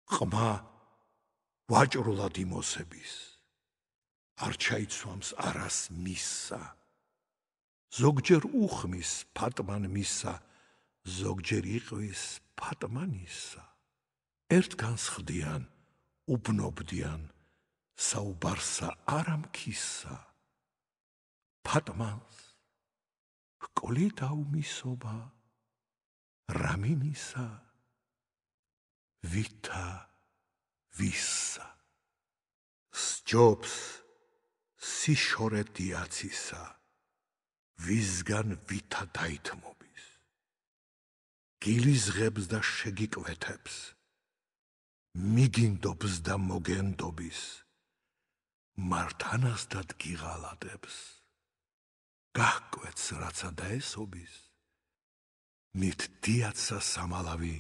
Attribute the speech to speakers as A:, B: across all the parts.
A: ყმა ვაჭრულად იმოსების, არ ჩაიცვამს არას მისსა. ზოგჯერ უხმის ფატმან მისსა, ზოგჯერ იყვის ფატმანისა. ერთგანს ხდიან, უბნობდიან, საუბარსა არამქისა. ფატმანს ჰკვლი დაუმისობა, რამინისა, ვითა ვისა. სჯობს სიშორე დიაცისა, ვისგან ვითა დაითმობის. გილიზღებს და შეგიკვეთებს, მიგინდობს და მოგენდობის, მართანასდად გიღალატებს, გაჰკვეთს რაცა დაესობის, მით დიაცა სამალავი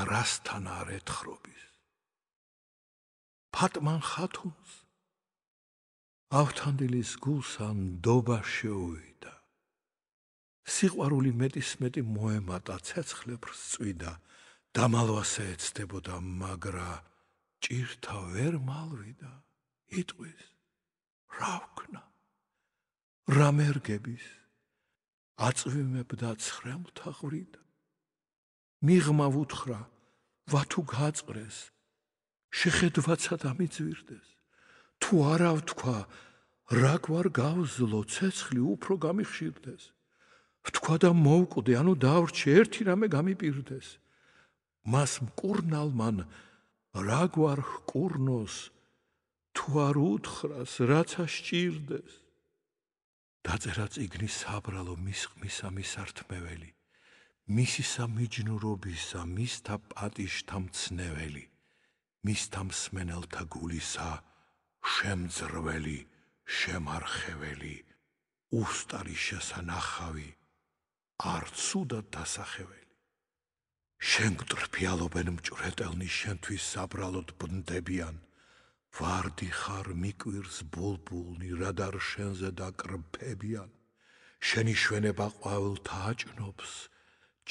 A: არასთან არ ეთხრობის. ფატმან ხათუნს ავთანდილის გულსა ნდობა შეუვიდა. სიყვარული მეტისმეტი მოემატა, ცეცხლებს წვიდა, დამალვასა ეცდებოდა, მაგრა ჭირთა ვერ მალვიდა. იტყვის, რა ვქნა, რა მერგების, აწვიმებდა ცხრემლთა ყვრიდა. მიღმა ვუთხრა, ვათუ გაწყრეს, შეხედვაცა დამიძვირდეს. თუ არა ვთქვა, რა გვარ გავზლო, ცეცხლი უფრო გამიხშირდეს. ვთქვა და მოვკვდე, ანუ დავრჩე, ერთი რამე გამიპირდეს. მას მკურნალმან რა გვარ ჰკურნოს, თუ არ უთხრას, რაცა სჭირდეს. დაწერა წიგნი საბრალო მისყმისა მისართმეველი, მისისა მიჯნურობისა, მისთა პატიშთა მცნეველი, მისთა მსმენელთა გულისა შემძრველი, შემარხეველი, უსტარი შესანახავი, არ ცუდად დასახეველი. შენ გტრფიალობენ მჭვრეტელნი, შენთვის საბრალოდ ბნდებიან, ვარდი ხარ მიკვირს ბულბულნი, რადარ შენზე დაკრფებიან. შენი შვენება ყვავილთა აჭნობს,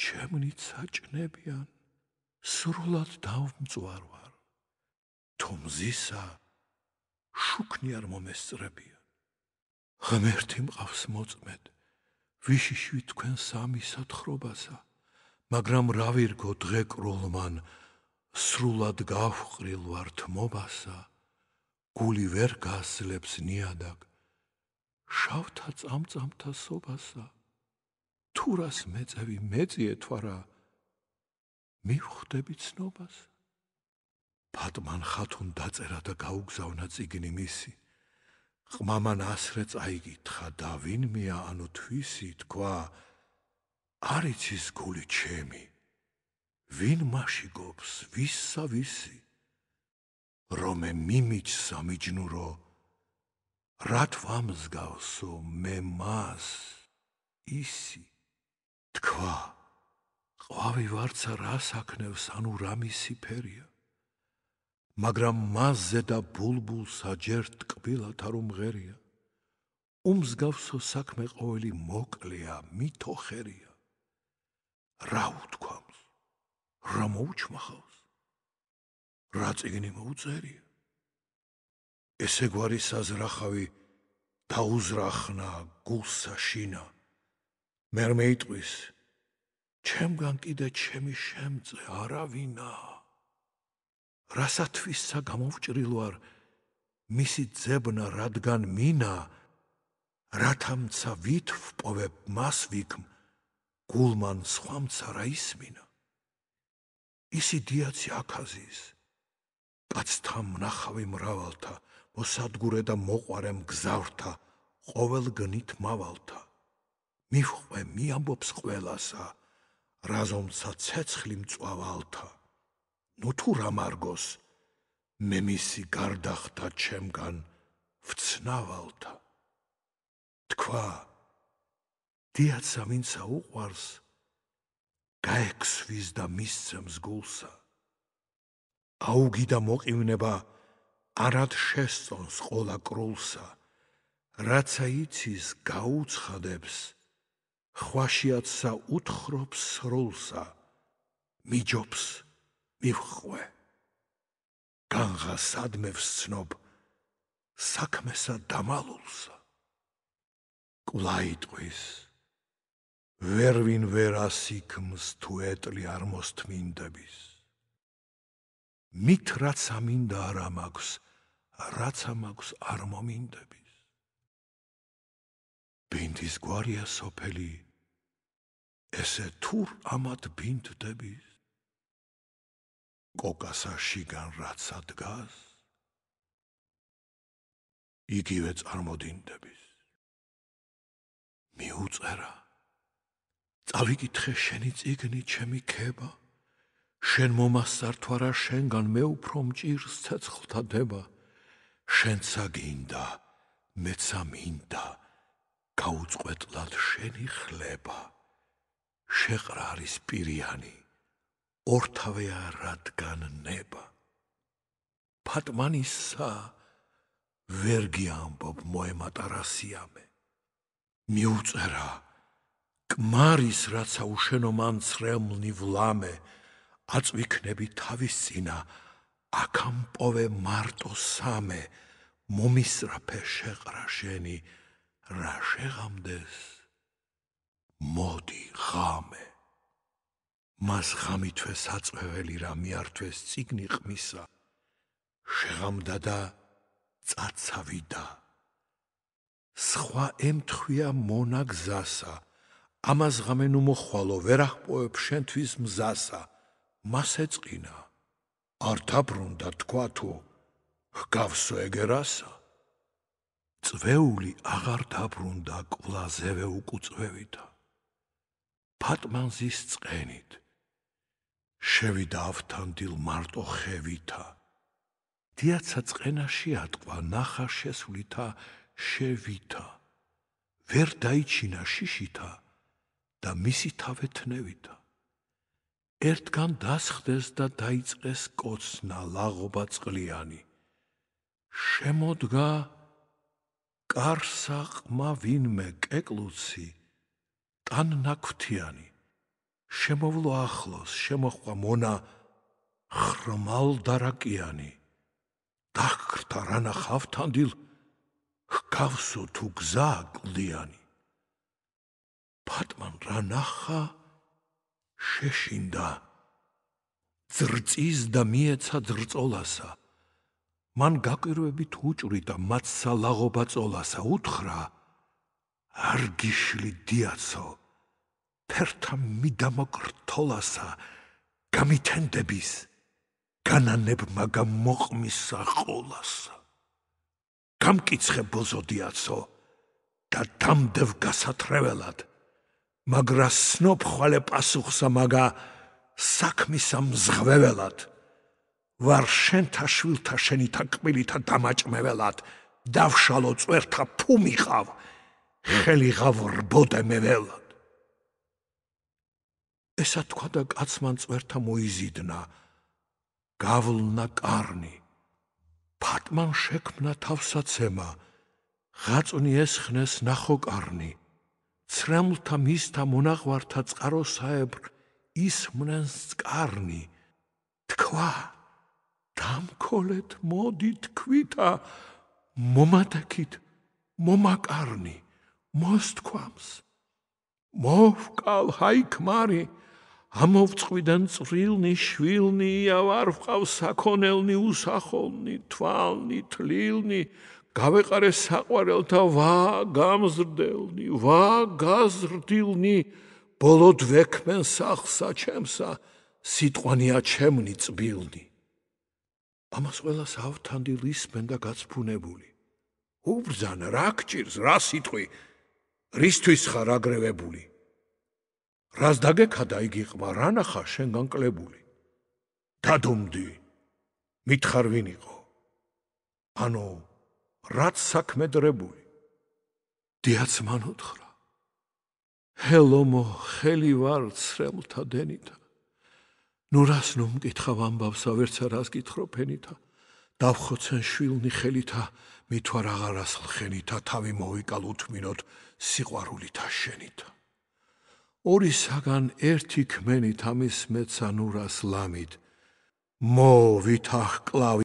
A: ჩემნიც აჭნებიან. სრულად დავმწვარ ვარ, თუ მზისა შუქნი არ მომესწრებიან. ღმერთი მყავს მოწმედ, ვიშიშვი თქვენ სამისა თხრობასა, მაგრამ რა ვირგო დღე კრულმან, სრულად გავყრილ ვარ თმობასა. გული ვერ გასძლებს ნიადაგ, შავთა წამწამთა სობასა. თუ რას მეწევი მეწიეთ ვარა, მივხვდები ცნობას. ფატმან ხათუნ დაწერა და გაუგზავნა წიგნი მისი. ყმამან ასრე წაიკითხა და ვინმეა ანუ თვისი, თქვა, არ იცის გული ჩემი, ვინ მაშიგობს, ვისა ვისი. რომე მიმიჯსა მიჯნურო, რათ ვამსგავსო მე მას ისი. თქვა, ყვავი ვარცა რა საქმევს, ანუ რა მისი ფერია. მაგრამ მასზე და ბულბულსა ჯერ ტკბილად არ უმღერია. უმსგავსო საქმე ყოველი მოკლეა, მითოხერია. რა უთქვამს, რა მოუჩმახავს, რა წიგნი მოუწერია. ესეგვარი საზრახავი დაუზრახნა გულსა შინა. მერმე იტყვის, ჩემგან კიდე ჩემი შემწე არავინა. რასათვისა გამოვჭრილ ვარ, მისი ძებნა რადგან მინა, რათამცა ვით ვპოვებ მას ვიქმ, გულმან სხვამცა რა ისმინა. ისი დიაცი აქაზის, კაცთა მნახავი მრავალთა, მოსადგურე და მოყვარე მგზავრთა, ყოველ გნით მავალთა. მივხვე მიამბობს ყველასა, რაზომცა ცეცხლი მწვავალთა. ნუ თუ რა მარგოს, მე მისი გარდახდა ჩემგან ვცნავალთა. თქვა, დიაცა ვინცა უყვარს, გაექსვის და მისცემს გულსა. აუგი და მოყივნება არად შესწონს ყოლა კრულსა. რაცა იცის გაუცხადებს, ხვაშიათსა უთხრობს სრულსა. მიჯობს მივხვე განღა სადმე ვსცნობ საქმესა დამალულსა კვლაიტყვის ვერვინ ვერ ასიქმს თუ ეტლი არ მოსთმინდების მით რაც ამინდა არ ამაქვს რაც ამაქვს არ მომინდების ბინდის გვარია სოფელი ესე თურ ამად ბინდდების კოკასა შიგან რაც ადგას იგივე წარმოდინდების მიუწერა წავიკითხე შენი წიგნი ჩემი ქება შენ მომასწარ თუ არა შენგან მე უფრო მჭირს ცეცხლთა დება შენცა გინდა მეცა მინდა გაუწყვეტლად შენი ხლება შეყრარის პირიანი ორთავეა რადგან ნება ფატმანისა ვერ გიამბობ მოემატარასიამე მიუწერა კმარის რაცა უშენო მან ცრემლნი ვლამე აწვიქნები თავის წინა აქამპოვე მარტო სამე მომისრაფე შეყრა შენი რა შეღამდეს მოდი ღამე მას ღამითვე საწვეველი რა მიართვეს წიგნი ყმისა შეღამდა და წაცავიდა სხვა ემთხვია მონა გზასა ამას ღამე ნუ მოხვალო ვერ აღპოვებ შენთვის მზასა მას ეწყინა არ დაბრუნდა თქვა თუ ჰგავსო ეგერასა წვეული აღარ დაბრუნდა კვლაზევე უკუწვევითა ფატმანზის წყენით შევიდა ავთანდილ მარტო ხევითა დიაცა წყენაში ატყვა ნახა შესვლითა შევითა ვერ დაიჩინა შიშითა და მისი თავე თნევითა ერთგან დასხდეს და დაიწყეს კოცნა ლაღობა წყლიანი შემოდგა კარსაყმა ვინმე კეკლუცი ტანნაქვთიანი შემოვლო ახლოს შემოჰყვა მონა ხრმალდარაკიანი დაგკრთა რანახ ავთანდილ ჰგავსო თუ გზა კლდიანი ფატმან რა ნახა შეშინდა ძრწის და მიეცა ძრწოლასა მან გაკვირვებით უჭვრიდა მათსა ლაღობა წოლასა უთხრა არ გიშლი დიაცო ფერთა მიდამოკრთოლასა გამითენდების განანებმა გამოყმისა ყოლასა გამკიცხე ბოზო დიაცო და დამდევ გასათრეველად მაგრა სნობ ხვალე პასუხსა მაგა საქმისა მზღვეველად ვარ შენთა შვილთა შენითა კბილითა დამაჭმეველად დავშალო წვერთა ფუმიყავ ხელი ღავრბოდე მეველად ესა თქვა და კაცმან წვერთა მოიზიდნა გავლნა კარნი ფატმან შექმნა თავსაცემა ღაწვნი ესხნეს ნახო კარნი ცრემლთა მისთა მონაღვართა წყაროსაებრ ისმნენს წყარნი თქვა დამქოლეთ მოდი თქვითა მომადექით მომაკარნი მოსთქვამს მოვკალ ჰაი ქმარი ამოვწყვიდან წვრილნი შვილნი იავარ ვყავს საქონელნი უსახოლნი თვალნი თლილნი გავეყარე საყვარელთა ვა გამზრდელნი ვა გაზრდილნი ბოლოდ ვექმენ სახსა ჩემსა სიტყვანია ჩემნი წბილნი ამას ყველას ავთანდილ ისმენ და გაცფუნებული უბრძანა რა გჭირს რა სიტყვი რისთვის ხარ აგრევებული რას დაგექადა იგი ყმა რა ნახა შენგან კლებული დადუმდი მითხარ ვინ იყო ანუ რაც საქმე დრებული დიაც მან უთხრა ჰელომო ხელი ვარ ცრემლთა დენითა ნუ რას ნუ მკითხავ ამბავსა ვერცა რას გითხრობ ფენითა დავხოცენ შვილნი ხელითა მითვარ აღარას ხენითა თავი მოვიკალ უთმინოთ სიყვარულითა შენითა ორი საგან ერთი ქმენით ამის მეცა ნურას ლამით მოვით ახკლავ